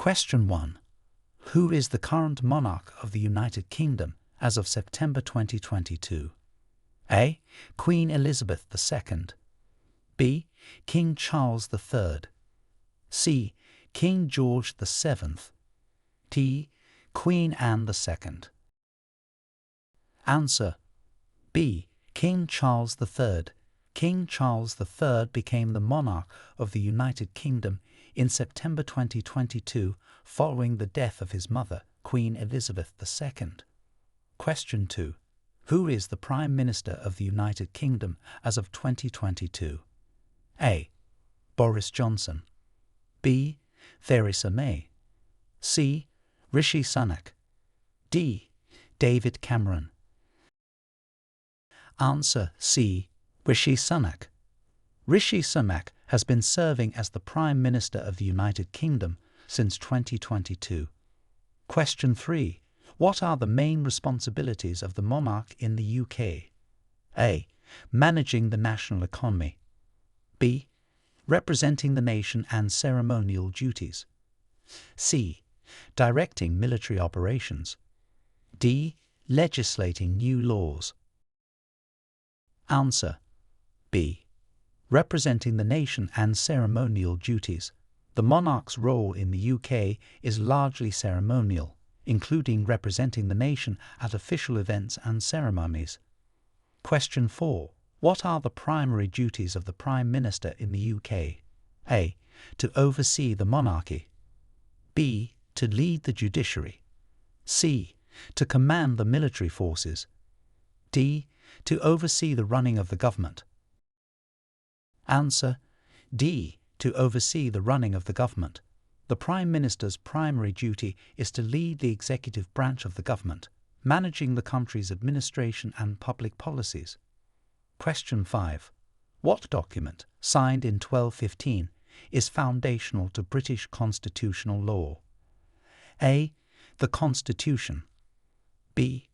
Question 1. Who is the current monarch of the United Kingdom as of September 2022? A. Queen Elizabeth II. B. King Charles III. C. King George VII. D. Queen Anne II. Answer: B. King Charles III. King Charles III became the monarch of the United Kingdom in September 2022 following the death of his mother, Queen Elizabeth II. Question 2. Who is the Prime Minister of the United Kingdom as of 2022? A. Boris Johnson. B. Theresa May. C. Rishi Sunak. D. David Cameron. Answer: C. Rishi Sunak. Rishi Sunak has been serving as the Prime Minister of the United Kingdom since 2022. Question 3. What are the main responsibilities of the monarch in the UK? A. Managing the national economy. B. Representing the nation and ceremonial duties. C. Directing military operations. D. Legislating new laws. Answer: B. Representing the nation and ceremonial duties. The monarch's role in the UK is largely ceremonial, including representing the nation at official events and ceremonies. Question 4. What are the primary duties of the Prime Minister in the UK? A. To oversee the monarchy. B. To lead the judiciary. C. To command the military forces. D. To oversee the running of the government. Answer: D. To oversee the running of the government. The Prime Minister's primary duty is to lead the executive branch of the government, managing the country's administration and public policies. Question 5. What document, signed in 1215, is foundational to British constitutional law? A. The Constitution. B.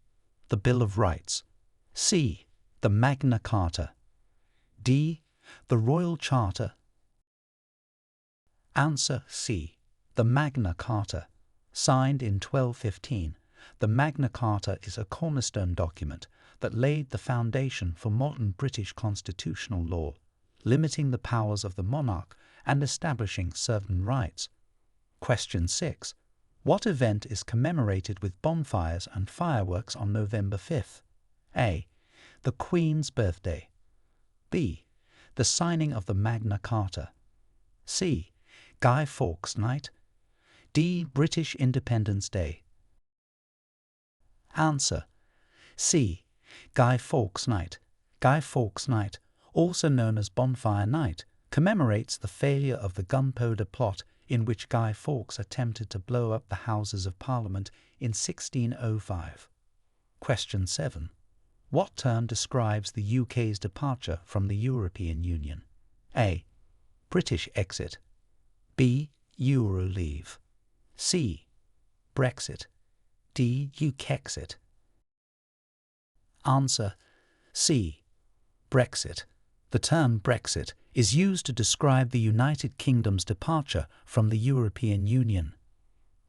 The Bill of Rights. C. The Magna Carta. D. The Royal Charter. Answer: C. The Magna Carta. Signed in 1215, the Magna Carta is a cornerstone document that laid the foundation for modern British constitutional law, limiting the powers of the monarch and establishing certain rights. Question 6. What event is commemorated with bonfires and fireworks on November 5th? A. The Queen's birthday. B. The signing of the Magna Carta. C. Guy Fawkes Night. D. British Independence Day. Answer: C. Guy Fawkes Night. Guy Fawkes Night, also known as Bonfire Night, commemorates the failure of the Gunpowder Plot in which Guy Fawkes attempted to blow up the Houses of Parliament in 1605. Question 7. What term describes the UK's departure from the European Union? A. British exit. B. Euro leave. C. Brexit. D. UKexit. Answer: C. Brexit. The term Brexit is used to describe the United Kingdom's departure from the European Union.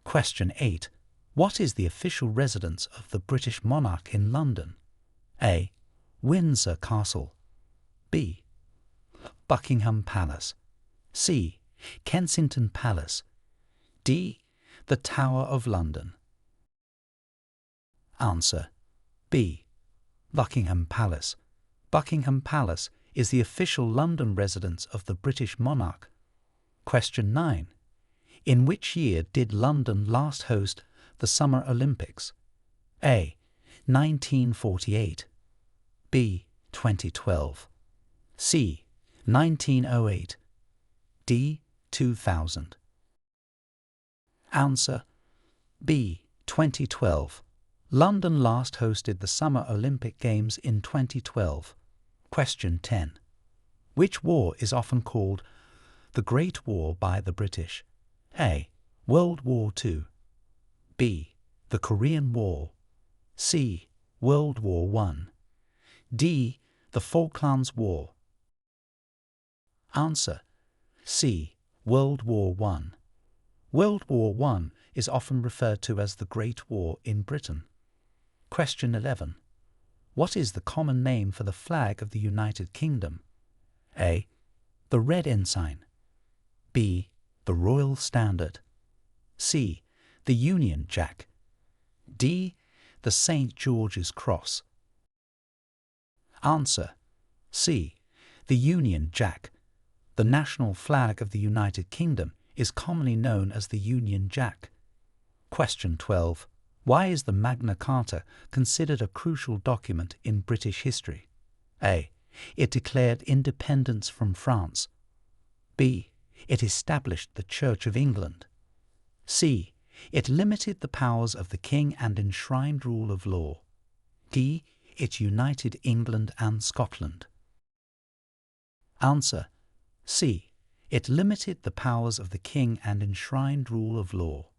Question 8. What is the official residence of the British monarch in London? A. Windsor Castle. B. Buckingham Palace. C. Kensington Palace. D. The Tower of London. Answer: B. Buckingham Palace. Buckingham Palace is the official London residence of the British monarch. Question 9. In which year did London last host the Summer Olympics? A. 1948. B. 2012. C. 1908. D. 2000. Answer: B. 2012. London last hosted the Summer Olympic Games in 2012. Question 10. Which war is often called the Great War by the British? A. World War II. B. The Korean War. C. World War I. D. The Falklands War. Answer: C. World War I. World War I is often referred to as the Great War in Britain. Question 11. What is the common name for the flag of the United Kingdom? A. The red ensign. B. The Royal Standard. C. The Union Jack. D. The St. George's Cross. Answer. C. The Union Jack. The national flag of the United Kingdom is commonly known as the Union Jack. Question 12. Why is the Magna Carta considered a crucial document in British history? A. It declared independence from France. B. It established the Church of England. C. It limited the powers of the king and enshrined rule of law. D. It united England and Scotland. Answer. C. It limited the powers of the king and enshrined rule of law.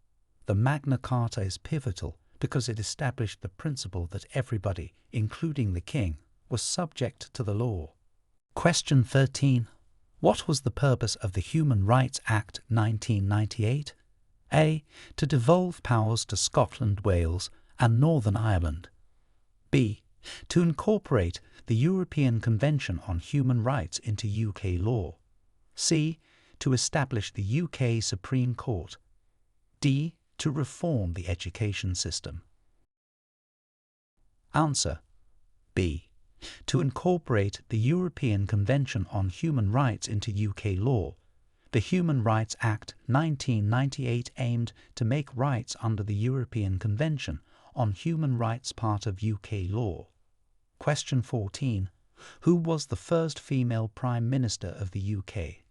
The Magna Carta is pivotal because it established the principle that everybody, including the king, was subject to the law. Question 13. What was the purpose of the Human Rights Act 1998? A. To devolve powers to Scotland, Wales, and Northern Ireland. B. To incorporate the European Convention on Human Rights into UK law. C. To establish the UK Supreme Court. D. To reform the education system. Answer. B. To incorporate the European Convention on Human Rights into UK law. The Human Rights Act 1998 aimed to make rights under the European Convention on Human Rights part of UK law. Question 14. Who was the first female Prime Minister of the UK?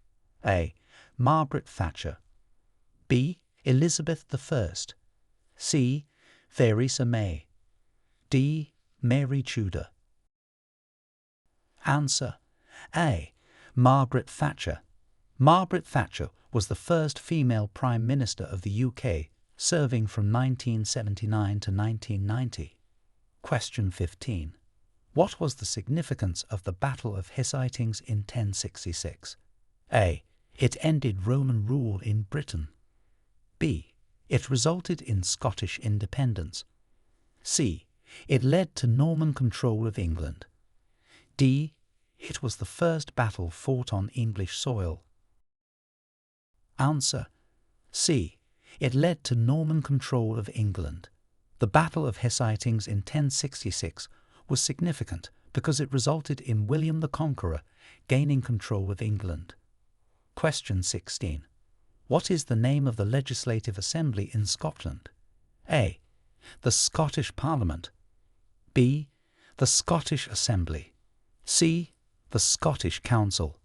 A. Margaret Thatcher. B. Elizabeth I. C. Theresa May. D. Mary Tudor. Answer. A. Margaret Thatcher. Margaret Thatcher was the first female Prime Minister of the UK, serving from 1979 to 1990. Question 15. What was the significance of the Battle of Hastings in 1066? A. It ended Roman rule in Britain. B. It resulted in Scottish independence. C. It led to Norman control of England. D. It was the first battle fought on English soil. Answer. C. It led to Norman control of England. The Battle of Hastings in 1066 was significant because it resulted in William the Conqueror gaining control of England. Question 16. What is the name of the Legislative Assembly in Scotland? A. The Scottish Parliament. B. The Scottish Assembly. C. The Scottish Council.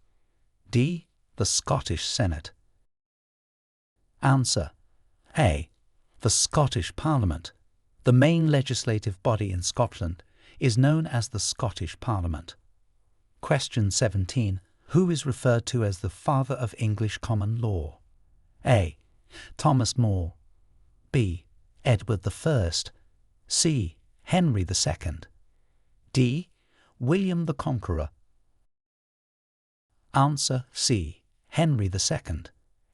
D. The Scottish Senate. Answer. A. The Scottish Parliament. The main legislative body in Scotland is known as the Scottish Parliament. Question 17. Who is referred to as the father of English common law? A. Thomas More. B. Edward I. C. Henry II. D. William the Conqueror. Answer. C. Henry II.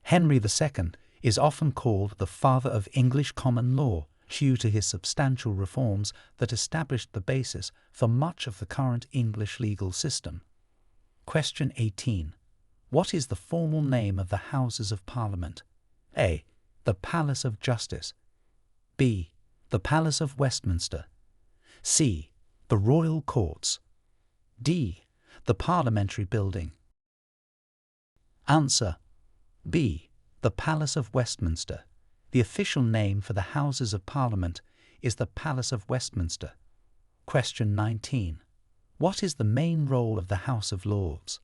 Henry II is often called the father of English common law due to his substantial reforms that established the basis for much of the current English legal system. Question 18. What is the formal name of the Houses of Parliament? A. The Palace of Justice. B. The Palace of Westminster. C. The Royal Courts. D. The Parliamentary Building. Answer. B. The Palace of Westminster. The official name for the Houses of Parliament is the Palace of Westminster. Question 19. What is the main role of the House of Lords?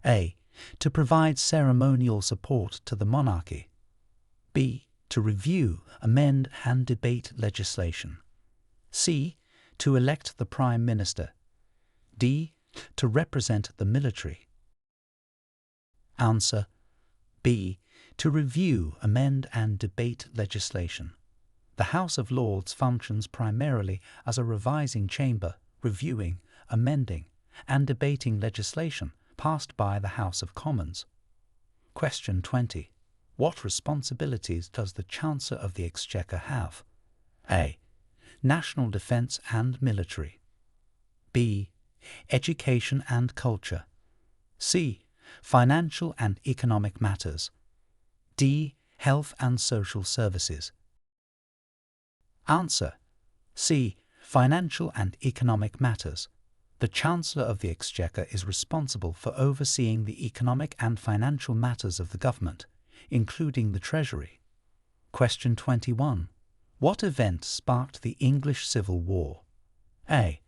A. To provide ceremonial support to the monarchy. B. To review, amend and debate legislation. C. To elect the Prime Minister. D. To represent the military. Answer. B. To review, amend and debate legislation. The House of Lords functions primarily as a revising chamber, reviewing, amending and debating legislation passed by the House of Commons. Question 20. What responsibilities does the Chancellor of the Exchequer have? A. National defence and military. B. Education and culture. C. Financial and economic matters. D. Health and social services. Answer. C. Financial and economic matters. The Chancellor of the Exchequer is responsible for overseeing the economic and financial matters of the government, including the Treasury. Question 21. What event sparked the English Civil War? A.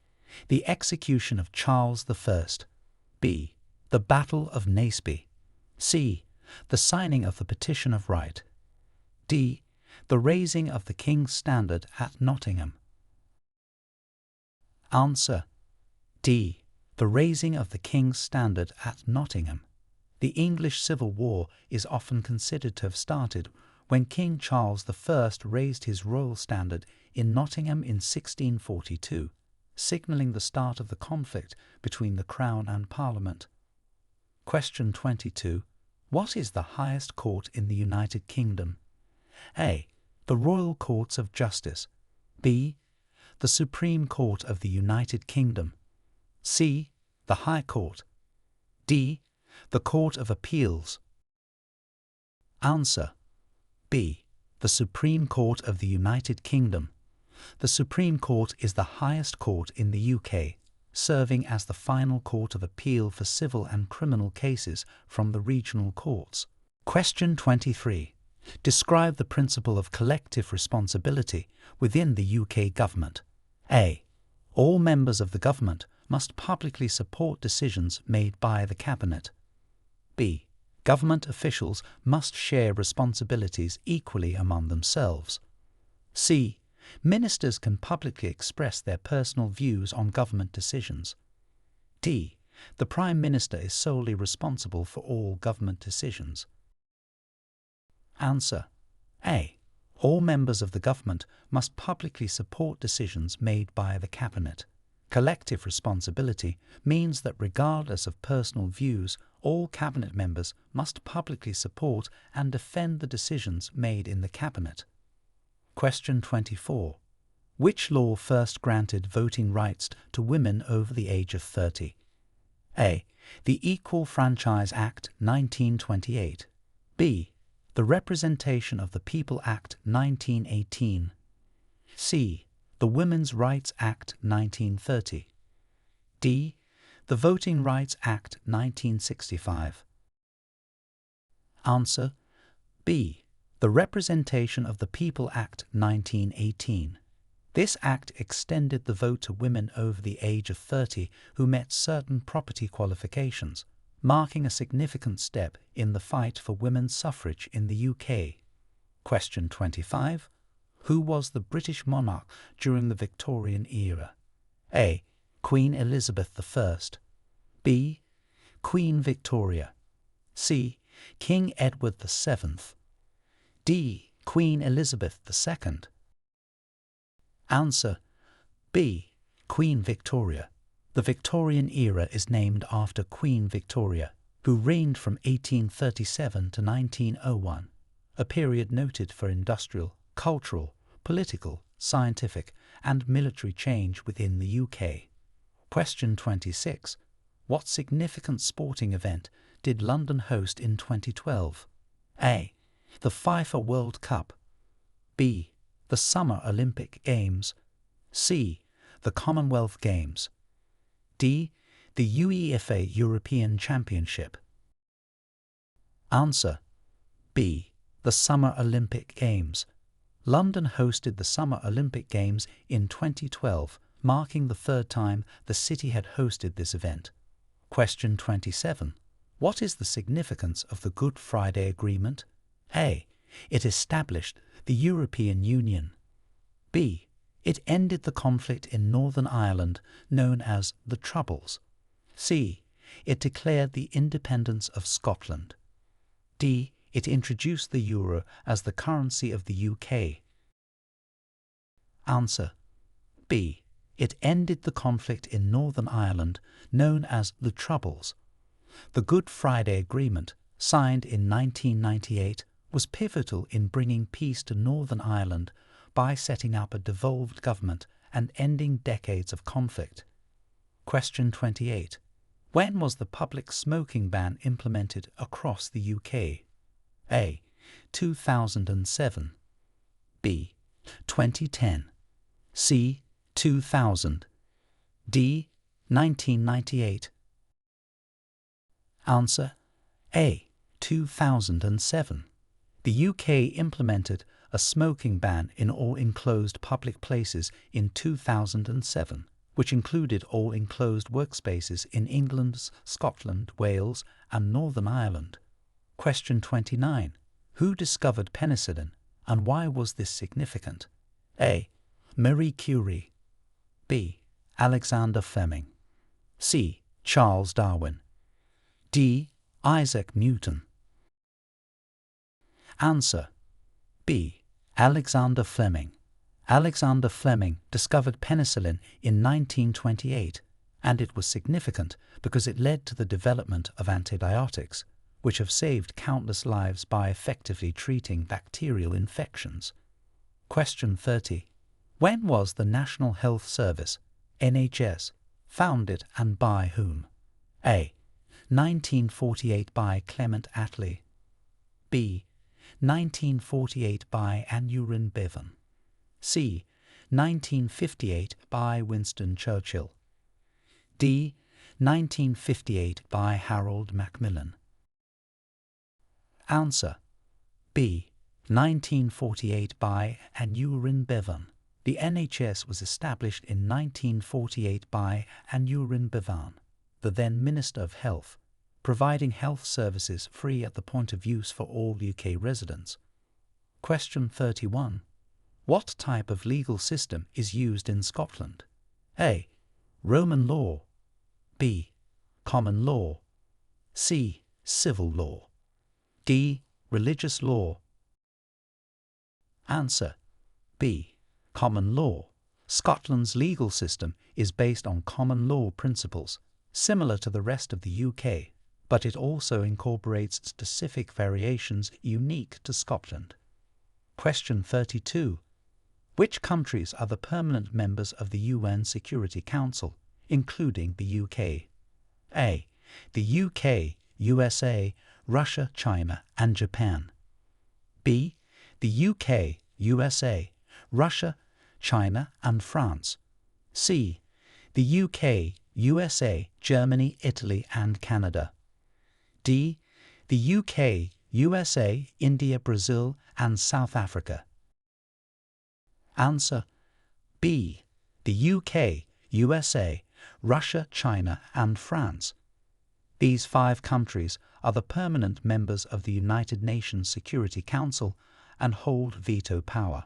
The execution of Charles I. B. The Battle of Naseby. C. The signing of the Petition of Right. D. The raising of the King's Standard at Nottingham. Answer. D. The raising of the King's Standard at Nottingham. The English Civil War is often considered to have started when King Charles I raised his royal standard in Nottingham in 1642, signalling the start of the conflict between the Crown and Parliament. Question 22. What is the highest court in the United Kingdom? A. The Royal Courts of Justice. B. The Supreme Court of the United Kingdom. C. The High Court. D. The Court of Appeals. Answer. B. The Supreme Court of the United Kingdom. The Supreme Court is the highest court in the UK, serving as the final court of appeal for civil and criminal cases from the regional courts. Question 23. Describe the principle of collective responsibility within the UK government. A. All members of the government must publicly support decisions made by the Cabinet. B. Government officials must share responsibilities equally among themselves. C. Ministers can publicly express their personal views on government decisions. D. The Prime Minister is solely responsible for all government decisions. Answer. A. All members of the government must publicly support decisions made by the Cabinet. Collective responsibility means that regardless of personal views, all Cabinet members must publicly support and defend the decisions made in the Cabinet. Question 24. Which law first granted voting rights to women over the age of 30? A. The Equal Franchise Act 1928. B. The Representation of the People Act 1918. C. The Women's Rights Act 1930. D. The Voting Rights Act 1965. Answer. B. The Representation of the People Act 1918. This act extended the vote to women over the age of 30 who met certain property qualifications, marking a significant step in the fight for women's suffrage in the UK. Question 25. Who was the British monarch during the Victorian era? A. Queen Elizabeth I. B. Queen Victoria. C. King Edward VII. D. Queen Elizabeth II. Answer. B. Queen Victoria. The Victorian era is named after Queen Victoria, who reigned from 1837 to 1901, a period noted for industrial, cultural, political, scientific, and military change within the UK. Question 26. What significant sporting event did London host in 2012? A. The FIFA World Cup. B. The Summer Olympic Games. C. The Commonwealth Games. D. The UEFA European Championship. Answer. B. The Summer Olympic Games. London hosted the Summer Olympic Games in 2012, marking the third time the city had hosted this event. Question 27. What is the significance of the Good Friday Agreement? A. It established the European Union. B. It ended the conflict in Northern Ireland known as the Troubles. C. It declared the independence of Scotland. D. It introduced the euro as the currency of the UK. Answer. B. It ended the conflict in Northern Ireland known as the Troubles. The Good Friday Agreement, signed in 1998, was pivotal in bringing peace to Northern Ireland by setting up a devolved government and ending decades of conflict. Question 28. When was the public smoking ban implemented across the UK? A. 2007. B. 2010. C. 2000. D. 1998. Answer: A. 2007. The UK implemented a smoking ban in all enclosed public places in 2007, which included all enclosed workspaces in England, Scotland, Wales, and Northern Ireland. Question 29. Who discovered penicillin, and why was this significant? A. Marie Curie. B. Alexander Fleming. C. Charles Darwin. D. Isaac Newton. Answer: B. Alexander Fleming. Alexander Fleming discovered penicillin in 1928, and it was significant because it led to the development of antibiotics, which have saved countless lives by effectively treating bacterial infections. Question 30. When was the National Health Service, NHS, founded and by whom? A. 1948 by Clement Attlee. B. 1948 by Aneurin Bevan. C. 1958 by Winston Churchill. D. 1958 by Harold Macmillan. Answer: B. 1948 by Aneurin Bevan. The NHS was established in 1948 by Aneurin Bevan, the then Minister of Health, providing health services free at the point of use for all UK residents. Question 31. What type of legal system is used in Scotland? A. Roman law. B. Common law. C. Civil law. D. Religious law. Answer: B. Common law. Scotland's legal system is based on common law principles, similar to the rest of the UK, but it also incorporates specific variations unique to Scotland. Question 32. Which countries are the permanent members of the UN Security Council, including the UK? A. The UK, USA, Russia, China, and Japan. B. The UK, USA, Russia, China, and France. C. The UK, USA, Germany, Italy, and Canada. D. The UK, USA, India, Brazil, and South Africa. Answer: B. The UK, USA, Russia, China, and France. These 5 countries are the permanent members of the United Nations Security Council and hold veto power.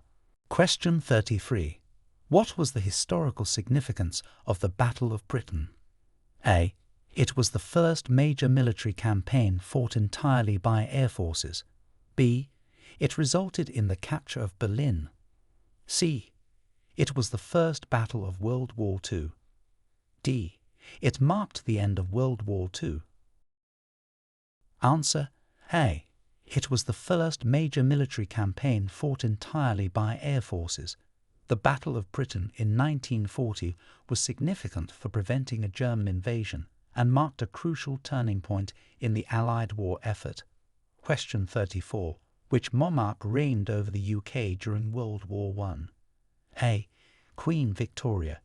Question 33. What was the historical significance of the Battle of Britain? A. It was the first major military campaign fought entirely by air forces. B. It resulted in the capture of Berlin. C. It was the first battle of World War II. D. It marked the end of World War II. Answer: A. It was the first major military campaign fought entirely by air forces. The Battle of Britain in 1940 was significant for preventing a German invasion and marked a crucial turning point in the Allied war effort. Question 34. Which monarch reigned over the UK during World War I? A. Queen Victoria.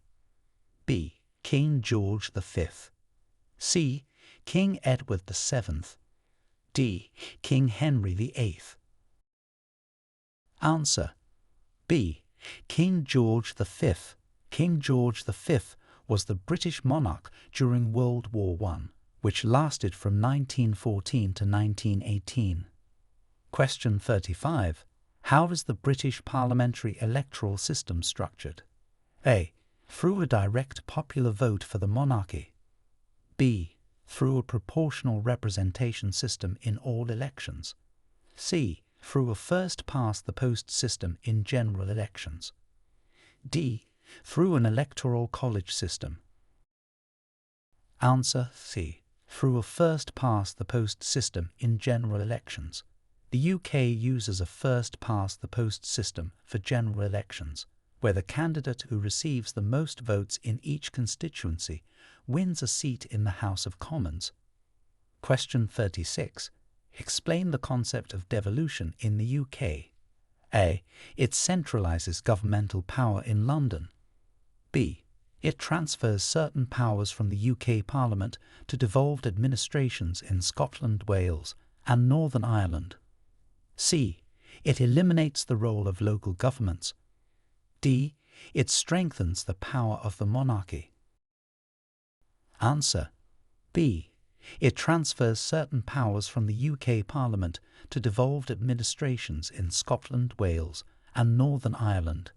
B. King George V. C. King Edward VII. D. King Henry VIII. Answer: B. King George V. King George V was the British monarch during World War I, which lasted from 1914 to 1918. Question 35. How is the British parliamentary electoral system structured? A. Through a direct popular vote for the monarchy. B. Through a proportional representation system in all elections. C. Through a first-past-the-post system in general elections. D. Through an electoral college system. Answer: C. Through a first-past-the-post system in general elections. The UK uses a first-past-the-post system for general elections, where the candidate who receives the most votes in each constituency wins a seat in the House of Commons. Question 36. Explain the concept of devolution in the UK. A. It centralises governmental power in London. B. It transfers certain powers from the UK Parliament to devolved administrations in Scotland, Wales, and Northern Ireland. C. It eliminates the role of local governments. D. It strengthens the power of the monarchy. Answer. B. It transfers certain powers from the UK Parliament to devolved administrations in Scotland, Wales, and Northern Ireland.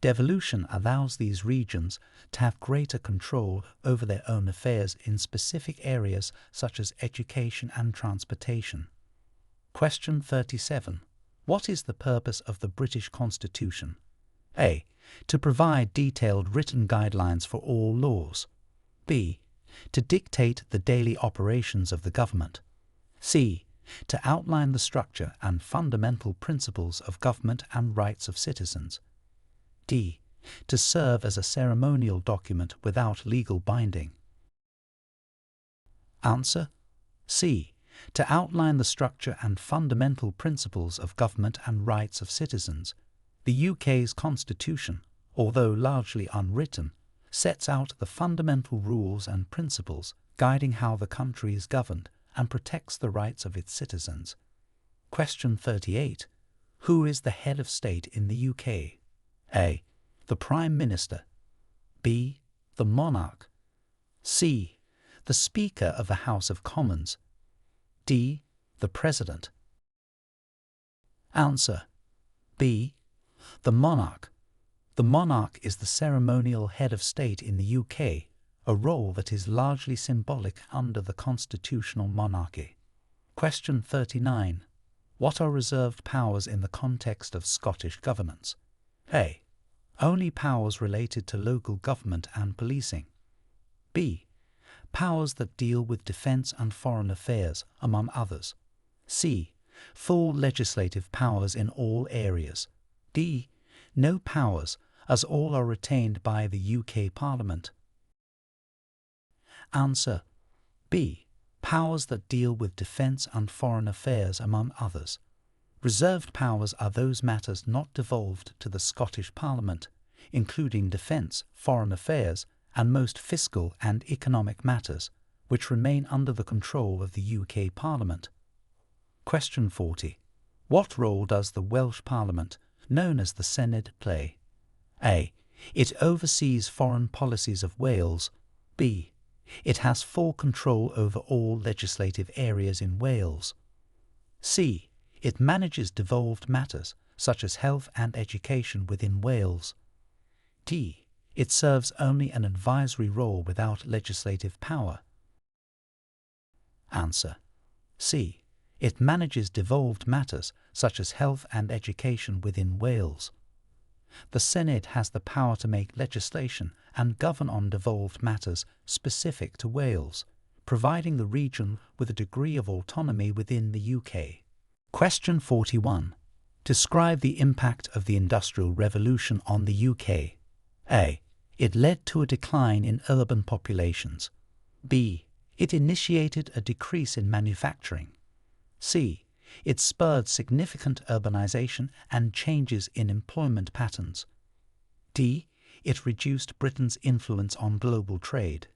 Devolution allows these regions to have greater control over their own affairs in specific areas such as education and transportation. Question 37. What is the purpose of the British Constitution? A. To provide detailed written guidelines for all laws. B. To dictate the daily operations of the government. C. To outline the structure and fundamental principles of government and rights of citizens. D. To serve as a ceremonial document without legal binding. Answer. C. To outline the structure and fundamental principles of government and rights of citizens. The UK's constitution, although largely unwritten, sets out the fundamental rules and principles guiding how the country is governed and protects the rights of its citizens. Question 38. Who is the head of state in the UK? A. The Prime Minister. B. The Monarch. C. The Speaker of the House of Commons. D. The President. Answer. B. The Monarch. The monarch is the ceremonial head of state in the UK, a role that is largely symbolic under the constitutional monarchy. Question 39. What are reserved powers in the context of Scottish governance? A. Only powers related to local government and policing. B. Powers that deal with defence and foreign affairs, among others. C. Full legislative powers in all areas. D. No powers, as all are retained by the UK Parliament. Answer. B. Powers that deal with defence and foreign affairs, among others. Reserved powers are those matters not devolved to the Scottish Parliament, including defence, foreign affairs, and most fiscal and economic matters, which remain under the control of the UK Parliament. Question 40. What role does the Welsh Parliament, known as the Senedd, play? A. It oversees foreign policies of Wales. B. It has full control over all legislative areas in Wales. C. It manages devolved matters, such as health and education within Wales. D. It serves only an advisory role without legislative power. Answer. C. It manages devolved matters, such as health and education within Wales. The Senedd has the power to make legislation and govern on devolved matters specific to Wales, providing the region with a degree of autonomy within the UK. Question 41. Describe the impact of the Industrial Revolution on the UK. A. It led to a decline in urban populations. B. It initiated a decrease in manufacturing. C. It spurred significant urbanisation and changes in employment patterns. D. It reduced Britain's influence on global trade.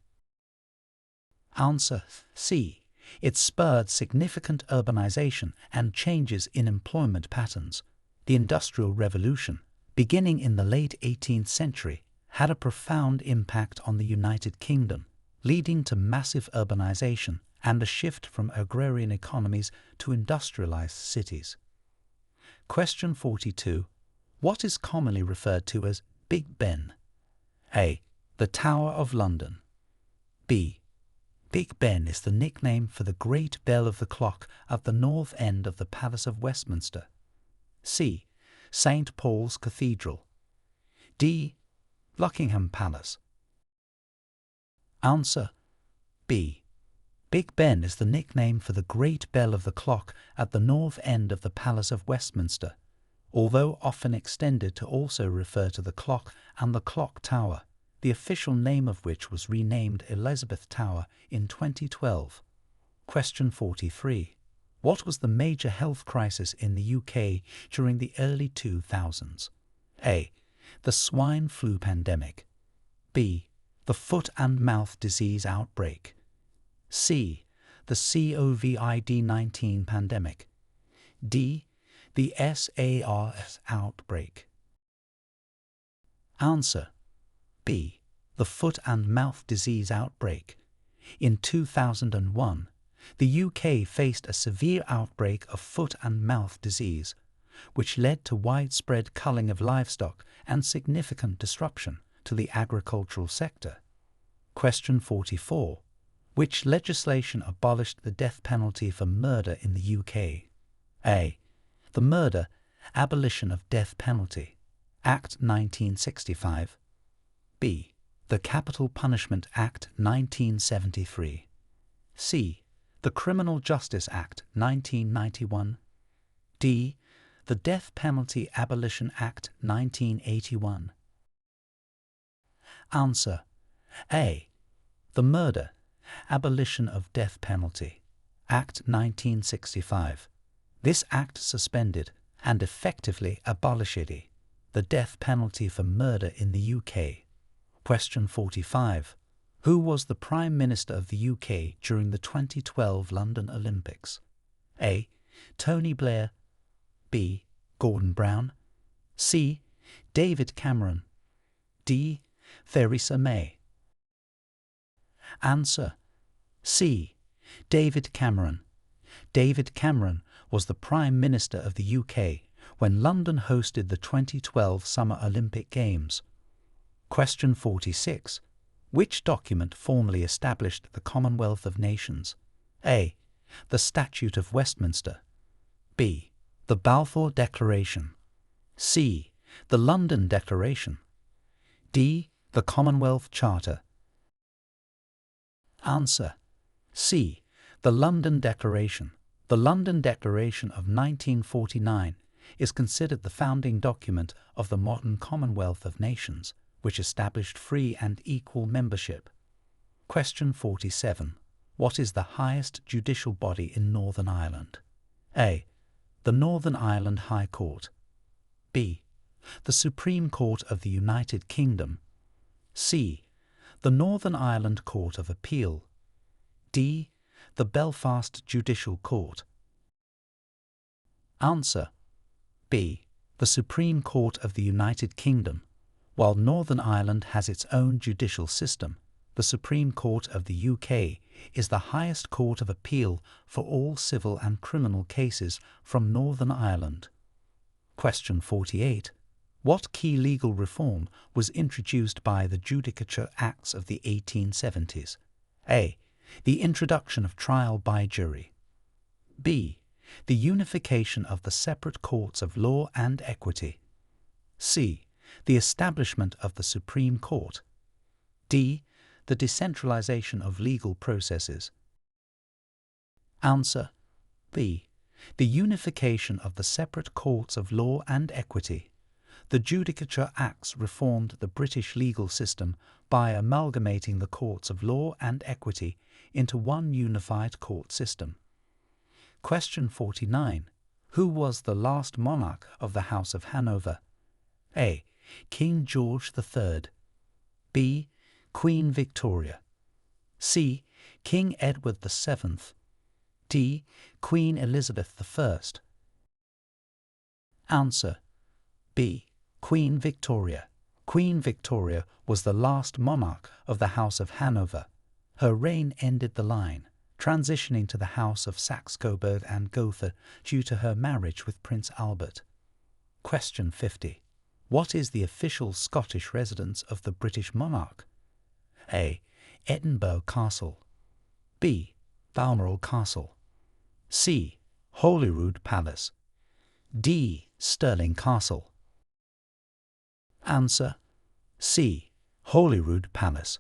Answer. C. It spurred significant urbanisation and changes in employment patterns. The Industrial Revolution, beginning in the late 18th century, had a profound impact on the United Kingdom, leading to massive urbanisation and a shift from agrarian economies to industrialised cities. Question 42. What is commonly referred to as Big Ben? A. The Tower of London. B. Big Ben is the nickname for the great bell of the clock at the north end of the Palace of Westminster. C. St. Paul's Cathedral. D. Buckingham Palace. Answer. B. Big Ben is the nickname for the great bell of the clock at the north end of the Palace of Westminster, although often extended to also refer to the clock and the clock tower, the official name of which was renamed Elizabeth Tower in 2012. Question 43. What was the major health crisis in the UK during the early 2000s? A. The swine flu pandemic. B. The foot and mouth disease outbreak. C. The COVID-19 pandemic. D. The SARS outbreak. Answer. B. The foot and mouth disease outbreak. In 2001, the UK faced a severe outbreak of foot and mouth disease, which led to widespread culling of livestock and significant disruption to the agricultural sector. Question 44. Which legislation abolished the death penalty for murder in the UK? A. The Murder, Abolition of Death Penalty, Act 1965. B. The Capital Punishment Act 1973. C. The Criminal Justice Act 1991. D. The Death Penalty Abolition Act 1981. Answer. A. The Murder, Abolition of Death Penalty, Act 1965. This act suspended and effectively abolished the death penalty for murder in the UK. Question 45. Who was the Prime Minister of the UK during the 2012 London Olympics? A. Tony Blair. B. Gordon Brown. C. David Cameron. D. Theresa May. Answer. C. David Cameron. David Cameron was the Prime Minister of the UK when London hosted the 2012 Summer Olympic Games. Question 46. Which document formally established the Commonwealth of Nations? A. The Statute of Westminster. B. The Balfour Declaration. C. The London Declaration. D. The Commonwealth Charter. Answer. C. The London Declaration. The London Declaration of 1949 is considered the founding document of the modern Commonwealth of Nations, which established free and equal membership. Question 47. What is the highest judicial body in Northern Ireland? A. The Northern Ireland High Court. B. The Supreme Court of the United Kingdom. C. The Northern Ireland Court of Appeal. D. The Belfast Judicial Court. Answer. B. The Supreme Court of the United Kingdom. While Northern Ireland has its own judicial system, the Supreme Court of the UK is the highest court of appeal for all civil and criminal cases from Northern Ireland. Question 48. What key legal reform was introduced by the Judicature Acts of the 1870s? A. The introduction of trial by jury. B. The unification of the separate courts of law and equity. C. The establishment of the Supreme Court. D. The decentralization of legal processes. Answer. B. The unification of the separate courts of law and equity. The Judicature Acts reformed the British legal system by amalgamating the courts of law and equity into one unified court system. Question 49. Who was the last monarch of the House of Hanover? A. King George III. B. Queen Victoria. C. King Edward VII. D. Queen Elizabeth I. Answer. B. Queen Victoria. Queen Victoria was the last monarch of the House of Hanover. Her reign ended the line, transitioning to the House of Saxe-Coburg and Gotha due to her marriage with Prince Albert. Question 50. What is the official Scottish residence of the British monarch? A. Edinburgh Castle. B. Balmoral Castle. C. Holyrood Palace. D. Stirling Castle. Answer. C. Holyrood Palace.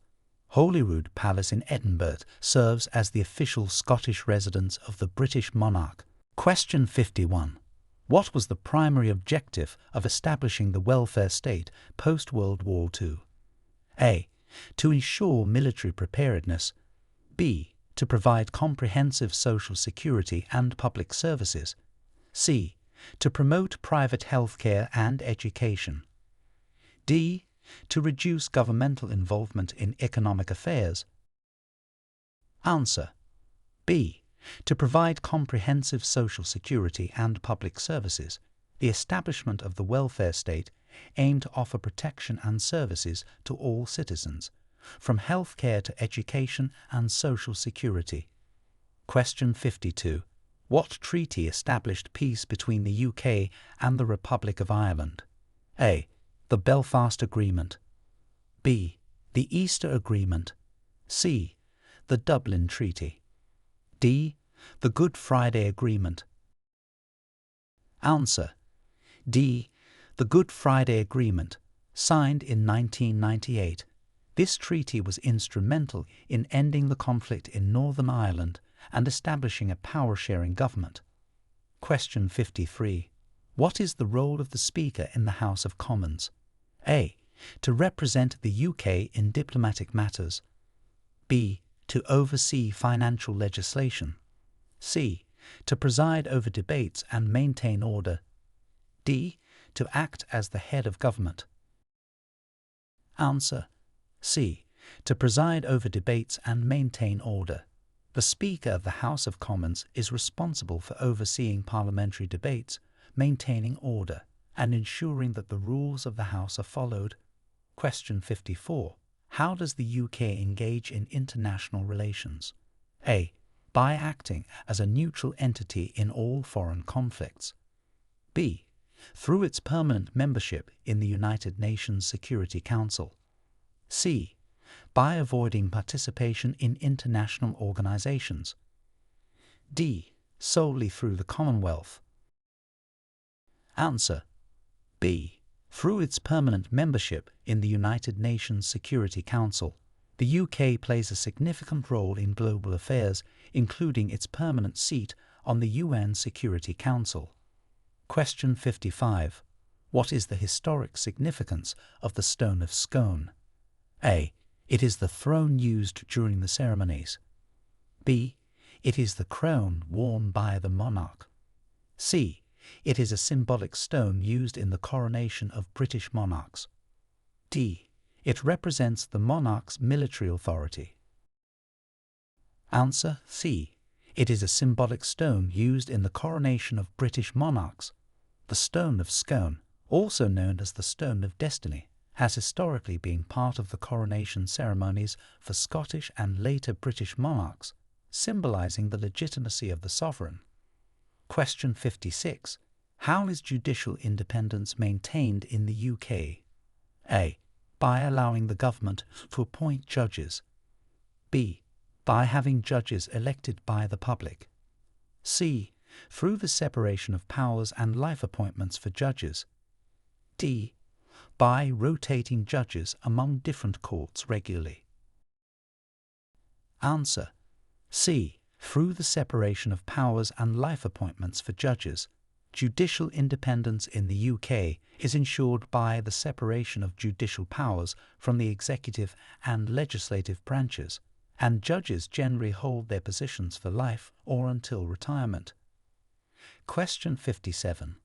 Holyrood Palace in Edinburgh serves as the official Scottish residence of the British monarch. Question 51. What was the primary objective of establishing the welfare state post-World War II? A. To ensure military preparedness. B. To provide comprehensive social security and public services. C. To promote private healthcare and education. D. To reduce governmental involvement in economic affairs. Answer. B. To provide comprehensive social security and public services. The establishment of the welfare state aimed to offer protection and services to all citizens, from healthcare to education and social security. Question 52. What treaty established peace between the UK and the Republic of Ireland? A. The Belfast Agreement. B. The Easter Agreement. C. The Dublin Treaty. D. The Good Friday Agreement. Answer. D. The Good Friday Agreement, signed in 1998. This treaty was instrumental in ending the conflict in Northern Ireland and establishing a power-sharing government. Question 53. What is the role of the Speaker in the House of Commons? A. To represent the UK in diplomatic matters. B. To oversee financial legislation. C. To preside over debates and maintain order. D. To act as the head of government. Answer. C. To preside over debates and maintain order. The Speaker of the House of Commons is responsible for overseeing parliamentary debates, maintaining order, and ensuring that the rules of the House are followed. Question 54. How does the UK engage in international relations? A. By acting as a neutral entity in all foreign conflicts. B. Through its permanent membership in the United Nations Security Council. C. By avoiding participation in international organizations. D. Solely through the Commonwealth. Answer. B. Through its permanent membership in the United Nations Security Council. The UK plays a significant role in global affairs, including its permanent seat on the UN Security Council. Question 55. What is the historic significance of the Stone of Scone? A. It is the throne used during the ceremonies. B. It is the crown worn by the monarch. C. It is a symbolic stone used in the coronation of British monarchs. D. It represents the monarch's military authority. Answer. C. It is a symbolic stone used in the coronation of British monarchs. The Stone of Scone, also known as the Stone of Destiny, has historically been part of the coronation ceremonies for Scottish and later British monarchs, symbolizing the legitimacy of the sovereign. Question 56. How is judicial independence maintained in the UK? A. By allowing the government to appoint judges. B. By having judges elected by the public. C. Through the separation of powers and life appointments for judges. D. By rotating judges among different courts regularly. Answer. C. Through the separation of powers and life appointments for judges. Judicial independence in the UK is ensured by the separation of judicial powers from the executive and legislative branches, and judges generally hold their positions for life or until retirement. Question 57.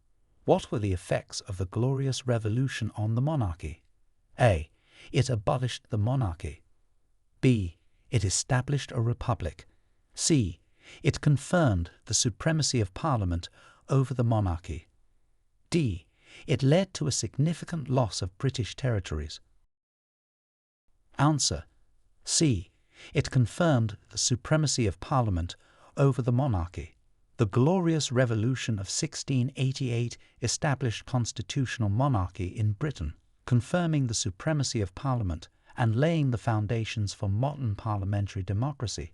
What were the effects of the Glorious Revolution on the monarchy? A. It abolished the monarchy. B. It established a republic. C. It confirmed the supremacy of Parliament over the monarchy. D. It led to a significant loss of British territories. Answer. C. It confirmed the supremacy of Parliament over the monarchy. The Glorious Revolution of 1688 established constitutional monarchy in Britain, confirming the supremacy of Parliament and laying the foundations for modern parliamentary democracy.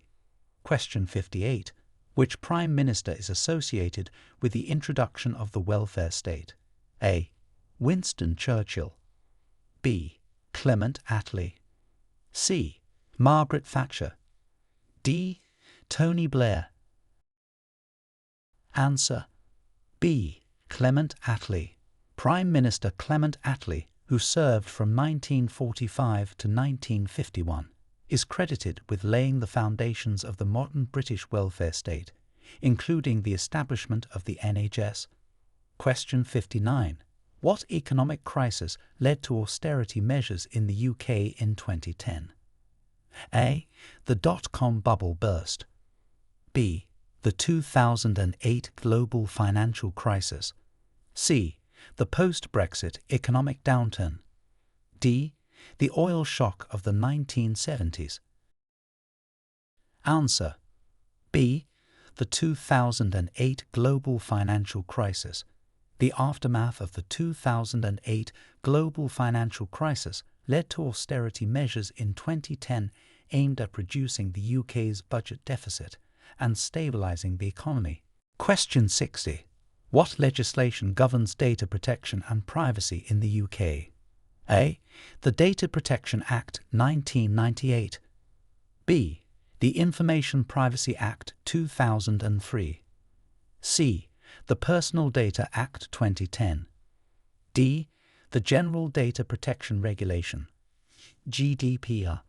Question 58. Which Prime Minister is associated with the introduction of the welfare state? A. Winston Churchill. B. Clement Attlee. C. Margaret Thatcher. D. Tony Blair. Answer B. Clement Attlee. Prime Minister Clement Attlee, who served from 1945 to 1951, is credited with laying the foundations of the modern British welfare state, including the establishment of the NHS. Question 59. What economic crisis led to austerity measures in the UK in 2010? A. The dot-com bubble burst. B. The 2008 global financial crisis. C. The post-Brexit economic downturn. D. The oil shock of the 1970s. Answer B. The 2008 global financial crisis. The aftermath of the 2008 global financial crisis led to austerity measures in 2010 aimed at reducing the UK's budget deficit and stabilising the economy. Question 60. What legislation governs data protection and privacy in the UK? A. The Data Protection Act 1998. B. The Information Privacy Act 2003. C. The Personal Data Act 2010. D. The General Data Protection Regulation, GDPR.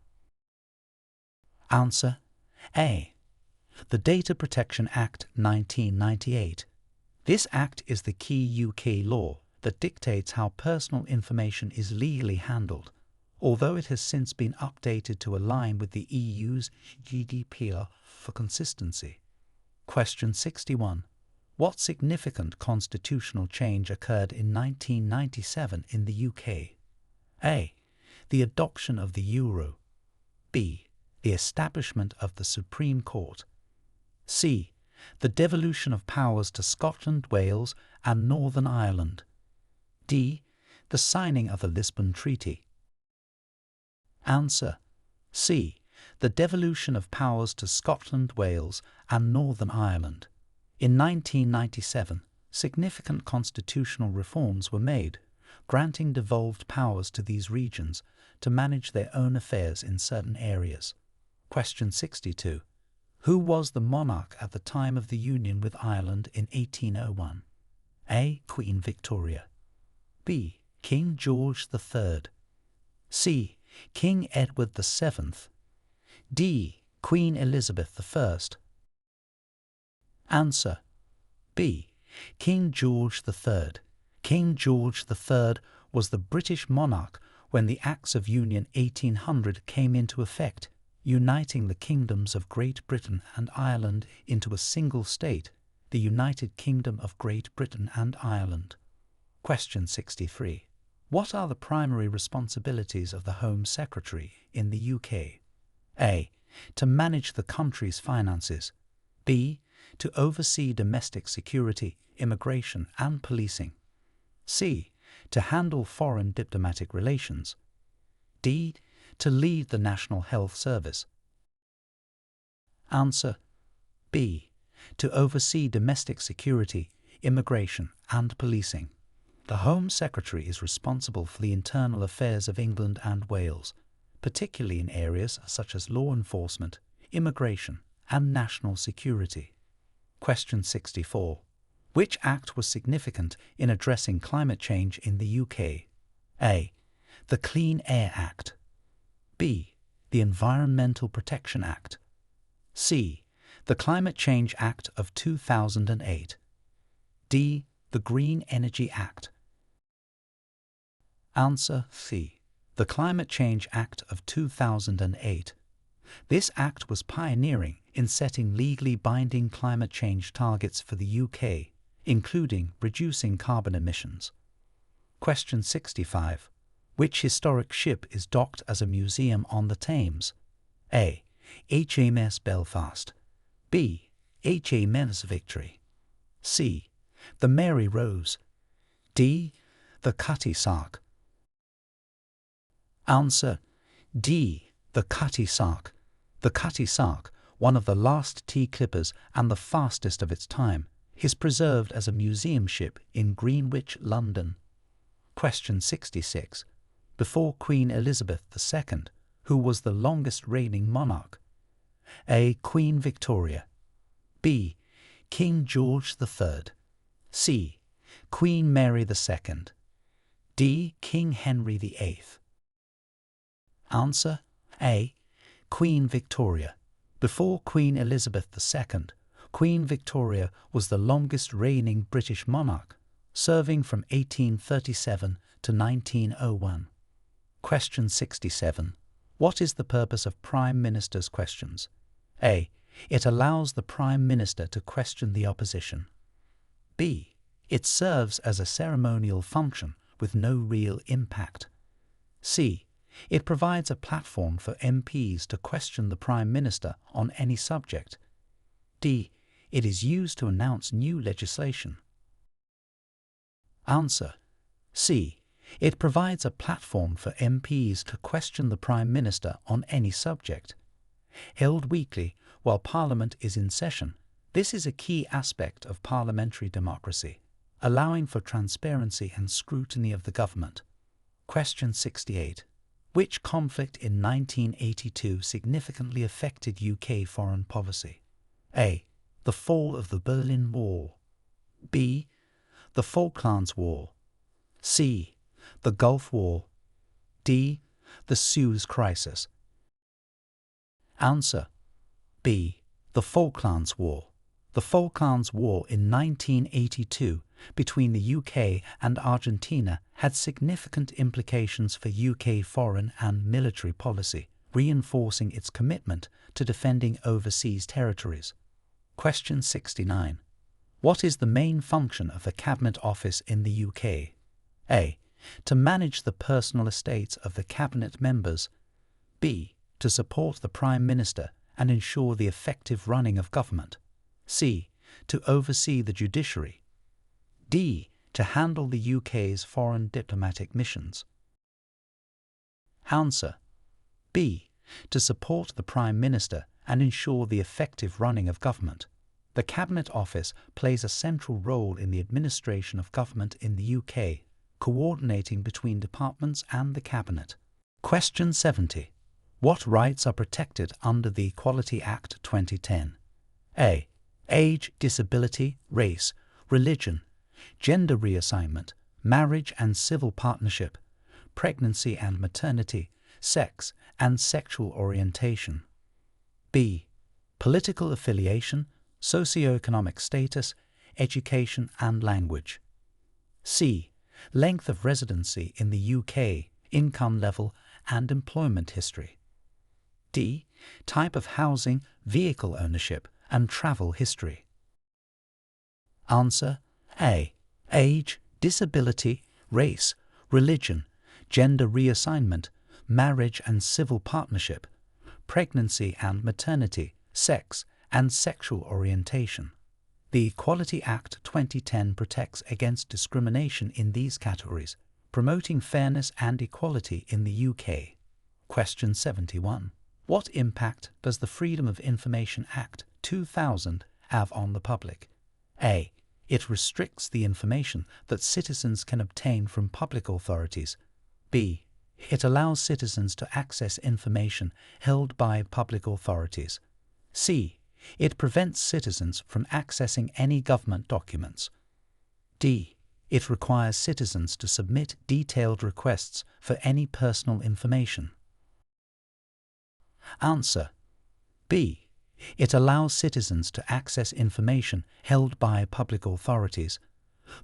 Answer A. The Data Protection Act 1998. This act is the key UK law that dictates how personal information is legally handled, although it has since been updated to align with the EU's GDPR for consistency. Question 61. What significant constitutional change occurred in 1997 in the UK? A. The adoption of the euro. B. The establishment of the Supreme Court. C. The devolution of powers to Scotland, Wales and Northern Ireland. D. The signing of the Lisbon Treaty. Answer C. The devolution of powers to Scotland, Wales and Northern Ireland. In 1997, significant constitutional reforms were made, granting devolved powers to these regions to manage their own affairs in certain areas. Question 62. Who was the monarch at the time of the union with Ireland in 1801? A. Queen Victoria. B. King George III. C. King Edward VII. D. Queen Elizabeth I. Answer B. King George III. King George III was the British monarch when the Acts of Union 1800 came into effect, uniting the kingdoms of Great Britain and Ireland into a single state, the United Kingdom of Great Britain and Ireland. Question 63. What are the primary responsibilities of the Home Secretary in the UK? A. To manage the country's finances. B. To oversee domestic security, immigration and policing. C. To handle foreign diplomatic relations. D. To lead the National Health Service. Answer B. To oversee domestic security, immigration and policing. The Home Secretary is responsible for the internal affairs of England and Wales, particularly in areas such as law enforcement, immigration and national security. Question 64. Which act was significant in addressing climate change in the UK? A. The Clean Air Act. B. The Environmental Protection Act. C. The Climate Change Act of 2008. D. The Green Energy Act. Answer C. The Climate Change Act of 2008. This act was pioneering in setting legally binding climate change targets for the UK, including reducing carbon emissions. Question 65. Which historic ship is docked as a museum on the Thames? A. HMS Belfast. B. HMS Victory. C. The Mary Rose. D. The Cutty Sark. Answer D. The Cutty Sark. The Cutty Sark, one of the last tea clippers and the fastest of its time, is preserved as a museum ship in Greenwich, London. Question 66. Before Queen Elizabeth II, Who was the longest reigning monarch? A. Queen Victoria. B. King George III. C. Queen Mary II. D. King Henry VIII. Answer: A. Queen Victoria. Before Queen Elizabeth II, Queen Victoria was the longest reigning British monarch, serving from 1837 to 1901. Question 67. What is the purpose of Prime Minister's questions? A. It allows the Prime Minister to question the opposition. B. It serves as a ceremonial function with no real impact. C. It provides a platform for MPs to question the Prime Minister on any subject. D. It is used to announce new legislation. Answer: C. It provides a platform for MPs to question the Prime Minister on any subject. Held weekly while Parliament is in session, this is a key aspect of parliamentary democracy, allowing for transparency and scrutiny of the government. Question 68. Which conflict in 1982 significantly affected UK foreign policy? A. The fall of the Berlin Wall. B. The Falklands War. C. The Gulf War. D. The Suez Crisis. Answer: B. The Falklands War. The Falklands War in 1982 between the UK and Argentina had significant implications for UK foreign and military policy, reinforcing its commitment to defending overseas territories. Question 69. What is the main function of the Cabinet Office in the UK? A. To manage the personal estates of the Cabinet members. B. To support the Prime Minister and ensure the effective running of government. C. To oversee the judiciary. D. To handle the UK's foreign diplomatic missions. Answer: B. To support the Prime Minister and ensure the effective running of government. The Cabinet Office plays a central role in the administration of government in the UK, coordinating between departments and the Cabinet. Question 70. What rights are protected under the Equality Act 2010? A. Age, disability, race, religion, gender reassignment, marriage and civil partnership, pregnancy and maternity, sex and sexual orientation. B. Political affiliation, socioeconomic status, education and language. C. Length of residency in the UK, income level and employment history. D. Type of housing, vehicle ownership and travel history. Answer: A. Age, disability, race, religion, gender reassignment, marriage and civil partnership, pregnancy and maternity, sex and sexual orientation. The Equality Act 2010 protects against discrimination in these categories, promoting fairness and equality in the UK. Question 71. What impact does the Freedom of Information Act 2000 have on the public? A. It restricts the information that citizens can obtain from public authorities. B. It allows citizens to access information held by public authorities. C. It prevents citizens from accessing any government documents. D. It requires citizens to submit detailed requests for any personal information. Answer: B. It allows citizens to access information held by public authorities.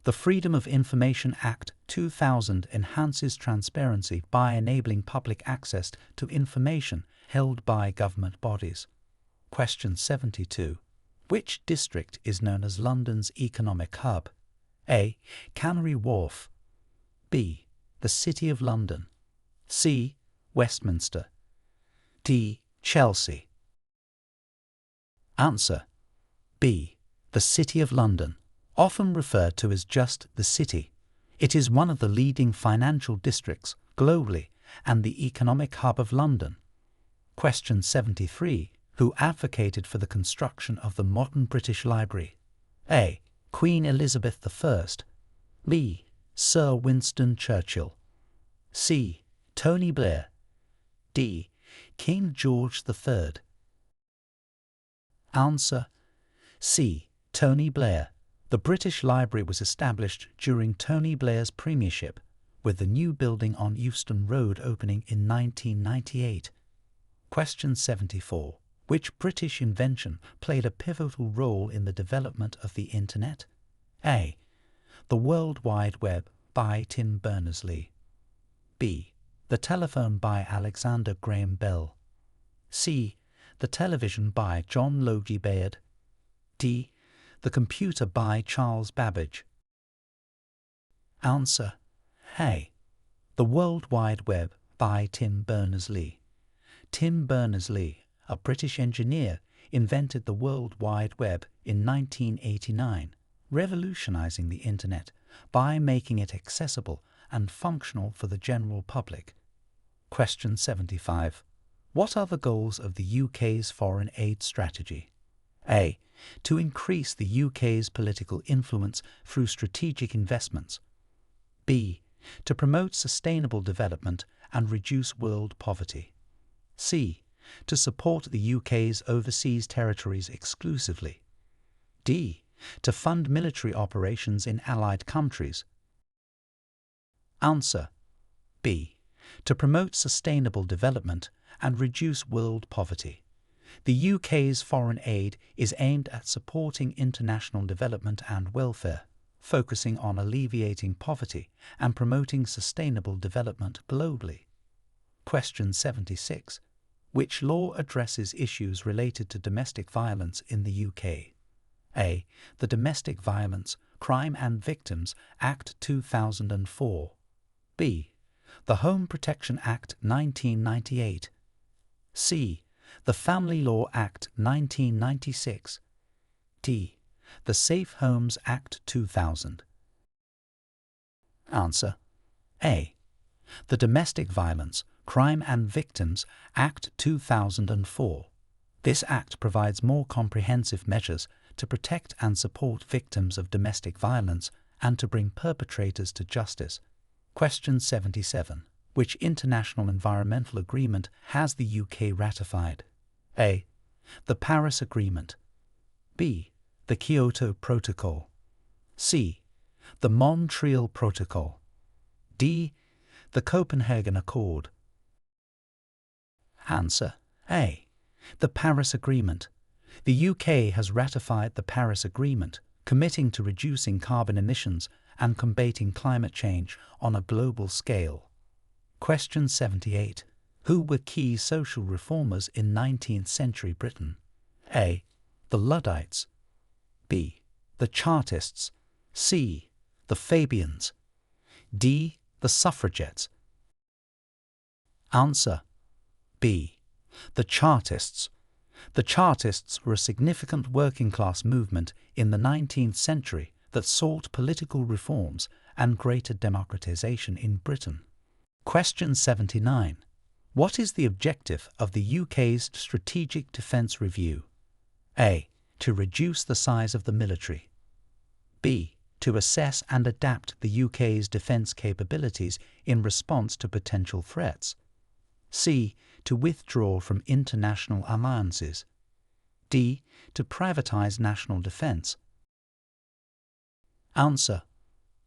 The Freedom of Information Act 2000 enhances transparency by enabling public access to information held by government bodies. Question 72. Which district is known as London's economic hub? A. Canary Wharf. B. The City of London. C. Westminster. D. Chelsea. Answer: B. The City of London. Often referred to as just the City, it is one of the leading financial districts globally and the economic hub of London. Question 73. Who advocated for the construction of the modern British Library? A. Queen Elizabeth I. B. Sir Winston Churchill. C. Tony Blair. D. King George III. Answer C. Tony Blair. The British Library was established during Tony Blair's premiership, with the new building on Euston Road opening in 1998. Question 74. Which British invention played a pivotal role in the development of the Internet? A. The World Wide Web by Tim Berners-Lee. B. The telephone by Alexander Graham Bell. C. The television by John Logie Baird. D. The computer by Charles Babbage. Answer A. The World Wide Web by Tim Berners-Lee. Tim Berners-Lee, a British engineer, invented the World Wide Web in 1989, revolutionizing the Internet by making it accessible and functional for the general public. Question 75. What are the goals of the UK's foreign aid strategy? A. To increase the UK's political influence through strategic investments. B. To promote sustainable development and reduce world poverty. C. To support the UK's overseas territories exclusively. D. To fund military operations in allied countries. Answer B. To promote sustainable development and reduce world poverty. The UK's foreign aid is aimed at supporting international development and welfare, focusing on alleviating poverty and promoting sustainable development globally. Question 76. Which law addresses issues related to domestic violence in the UK? A. The Domestic Violence, Crime and Victims Act 2004. B. The Home Protection Act 1998. C. The Family Law Act 1996. D. The Safe Homes Act 2000. Answer A. The Domestic Violence, Crime and Victims Act 2004. This act provides more comprehensive measures to protect and support victims of domestic violence and to bring perpetrators to justice. Question 77. Which international environmental agreement has the UK ratified? A. The Paris Agreement. B. The Kyoto Protocol. C. The Montreal Protocol. D. The Copenhagen Accord. Answer A. The Paris Agreement. The UK has ratified the Paris Agreement, committing to reducing carbon emissions and combating climate change on a global scale. Question 78. Who were key social reformers in 19th century Britain? A. The Luddites. B. The Chartists. C. The Fabians. D. The Suffragettes. Answer B. The Chartists. The Chartists were a significant working-class movement in the 19th century that sought political reforms and greater democratization in Britain. Question 79. What is the objective of the UK's Strategic Defence Review? A. To reduce the size of the military. B. To assess and adapt the UK's defence capabilities in response to potential threats. C. To withdraw from international alliances. D. To privatise national defence. Answer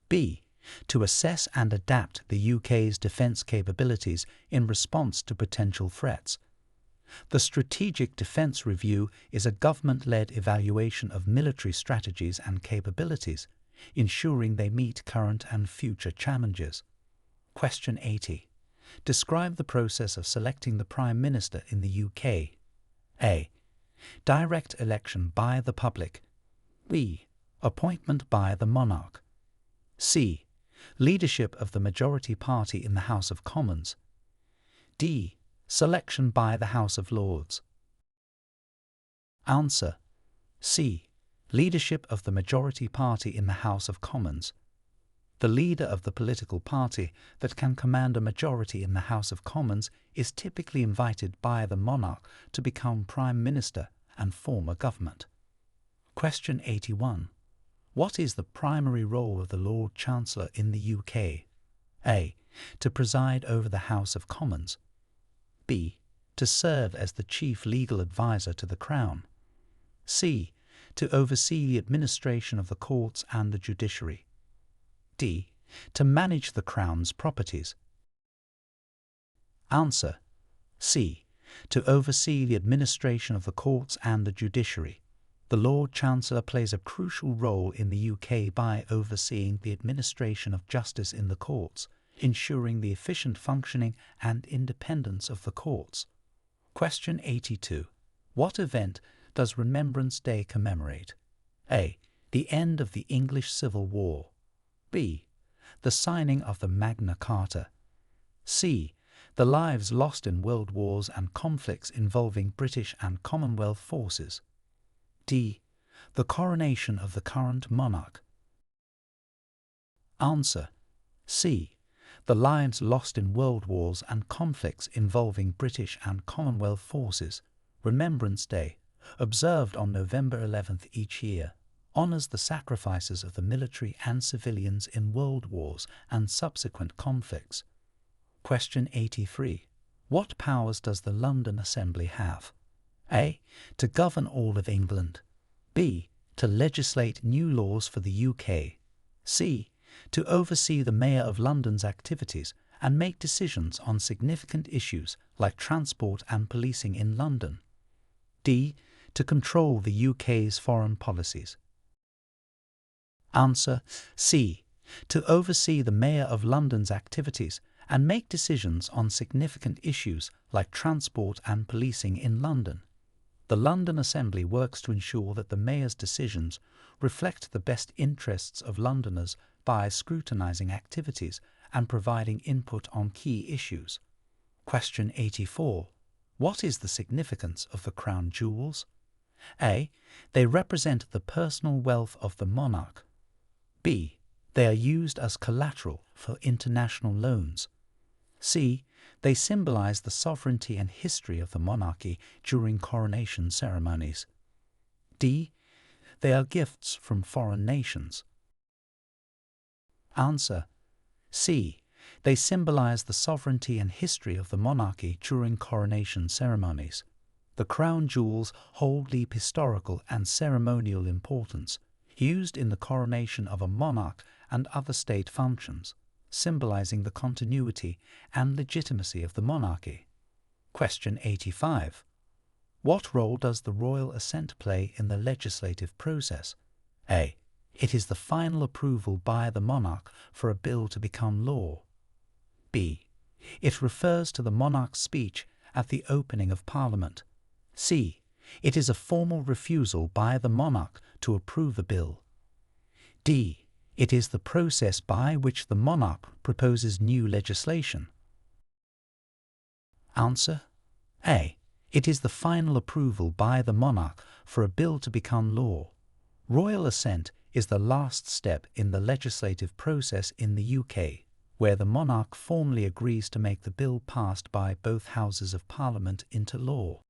B. To assess and adapt the UK's defence capabilities in response to potential threats. The Strategic Defence Review is a government-led evaluation of military strategies and capabilities, ensuring they meet current and future challenges. Question 80. Describe the process of selecting the Prime Minister in the UK. A. Direct election by the public. B. Appointment by the monarch. C. Leadership of the majority party in the House of Commons. D. Selection by the House of Lords. Answer C. Leadership of the majority party in the House of Commons. The leader of the political party that can command a majority in the House of Commons is typically invited by the monarch to become Prime Minister and form a government. Question 81. What is the primary role of the Lord Chancellor in the UK? A. To preside over the House of Commons. B. To serve as the chief legal advisor to the Crown. C. To oversee the administration of the courts and the judiciary. D. To manage the Crown's properties. Answer: C. To oversee the administration of the courts and the judiciary. The Lord Chancellor plays a crucial role in the UK by overseeing the administration of justice in the courts, ensuring the efficient functioning and independence of the courts. Question 82. What event does Remembrance Day commemorate? A. The end of the English Civil War. B. The signing of the Magna Carta. C. The lives lost in world wars and conflicts involving British and Commonwealth forces. D. The coronation of the current monarch. Answer: C. The lives lost in world wars and conflicts involving British and Commonwealth forces. Remembrance Day, observed on November 11th each year, honours the sacrifices of the military and civilians in world wars and subsequent conflicts. Question 83. What powers does the London Assembly have? A. To govern all of England. B. To legislate new laws for the UK. C. To oversee the Mayor of London's activities and make decisions on significant issues like transport and policing in London. D. To control the UK's foreign policies. Answer: C. To oversee the Mayor of London's activities and make decisions on significant issues like transport and policing in London. The London Assembly works to ensure that the Mayor's decisions reflect the best interests of Londoners by scrutinising activities and providing input on key issues. Question 84. What is the significance of the Crown Jewels? A. They represent the personal wealth of the monarch. B. They are used as collateral for international loans. C. They symbolize the sovereignty and history of the monarchy during coronation ceremonies. D. They are gifts from foreign nations. Answer: C. They symbolize the sovereignty and history of the monarchy during coronation ceremonies. The crown jewels hold deep historical and ceremonial importance, used in the coronation of a monarch and other state functions, symbolizing the continuity and legitimacy of the monarchy. Question 85. What role does the royal assent play in the legislative process? A. It is the final approval by the monarch for a bill to become law. B. It refers to the monarch's speech at the opening of Parliament. C. It is a formal refusal by the monarch to approve a bill. D. It is the process by which the monarch proposes new legislation. Answer: A. It is the final approval by the monarch for a bill to become law. Royal assent is the last step in the legislative process in the UK, where the monarch formally agrees to make the bill passed by both Houses of Parliament into law.